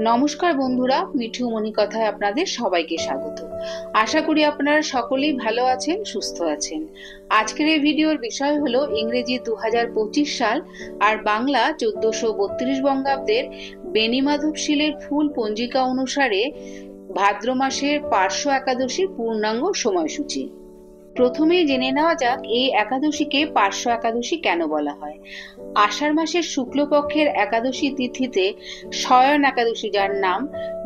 নমস্কার বন্ধুরা, মিঠু মনি কথায় আপনাদের সবাইকে স্বাগত। আশা করি আপনারা সকলেই ভালো আছেন, সুস্থ আছেন। আজকের এই ভিডিওর বিষয় হলো ইংরেজি 2025 সাল আর বাংলা 1432 বঙ্গাব্দের বেণীমাধব শীলের ফুল পঞ্জিকা অনুসারে ভাদ্র মাসের পার্শ্ব একাদশীর পূর্ণাঙ্গ সময়সূচি। প্রথমেই জেনে নেওয়া যাক এই একাদশীকে পার্শ্ব একাদশী কেন বলা হয়। আষাঢ় মাসের শুক্লপক্ষের একাদশী তিথিতে শয়ন একাদশী, যার নাম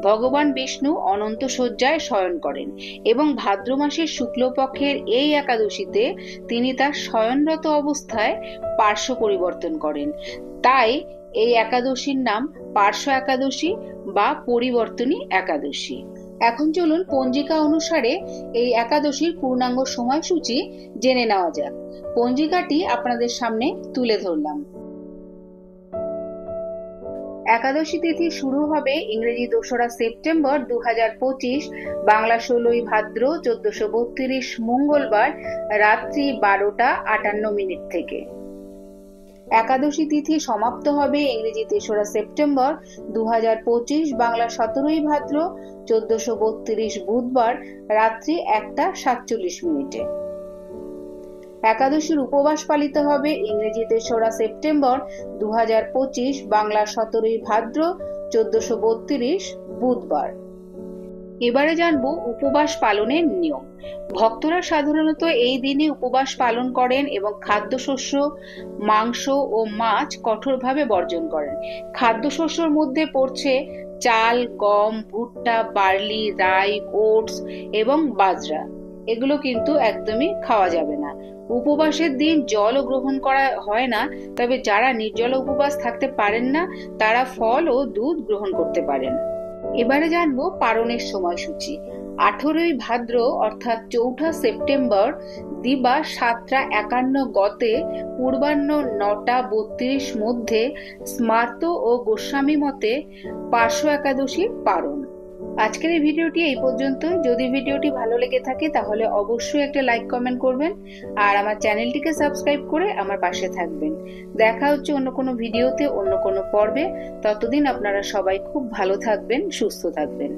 ভগবান বিষ্ণু অনন্ত শয্যায় শয়ন করেন, এবং ভাদ্র মাসের শুক্লপক্ষের এই একাদশীতে তিনি তার শয়নরত অবস্থায় পার্শ্ব পরিবর্তন করেন। তাই এই একাদশীর নাম পার্শ্ব একাদশী বা পরিবর্তনী একাদশী। এখন চলুন পঞ্জিকা অনুসারে এই একাদশীর পূর্ণাঙ্গ সময়সূচি জেনে নেওয়া যাক। পঞ্জিকাটি আপনাদের সামনে তুলে ধরলাম। একাদশী তিথি শুরু হবে ইংরেজি 2রা সেপ্টেম্বর 2025, বাংলা 16ই ভাদ্র 1432 মঙ্গলবার রাত্রি 12টা 58 মিনিট থেকে। একাদশী তিথি সমাপ্ত হবে ইংরেজি 3রা সেপ্টেম্বর 2025, বাংলা 17ই ভাদ্র 1432 বুধবার রাত্রি 1টা 47 মিনিটে। একাদশীর উপবাস পালিত হবে ইংরেজি 3রা সেপ্টেম্বর 2025, বাংলা 17ই ভাদ্র 1432 বুধবার। এবারে জানবো উপবাস পালনের নিয়ম। ভক্তরা সাধারণত এই দিনে উপবাস পালন করেন এবং খাদ্যশস্য, মাংস ও মাছ কঠোরভাবে বর্জন করেন। খাদ্যশস্যের মধ্যে পড়ছে চাল, গম, ভুট্টা, বার্লি, রাই, ওটস এবং বাজরা। এগুলো কিন্তু একদমই খাওয়া যাবে না। উপবাসের দিন জলও গ্রহণ করা হয় না, তবে যারা নির্জল উপবাস থাকতে পারেন না তারা ফল ও দুধ গ্রহণ করতে পারেন। এবারে জানবো পারণের সময়সূচি। 18ই ভাদ্র অর্থাৎ 4ঠা সেপ্টেম্বর দিবা 7টা 51 গতে পূর্বাহ্ন 9টা 32 মধ্যে স্মার্ত ও গোস্বামী মতে পার্শ্ব একাদশীর পারণ। আজকের এই ভিডিওটি এই পর্যন্ত। যদি ভিডিওটি ভালো লেগে থাকে তাহলে অবশ্যই একটা লাইক, কমেন্ট করবেন আর আমার চ্যানেলটিকে সাবস্ক্রাইব করে আমার পাশে থাকবেন। দেখা হচ্ছে অন্য কোনো ভিডিওতে, অন্য কোনো পর্বে। ততদিন আপনারা সবাই খুব ভালো থাকবেন, সুস্থ থাকবেন।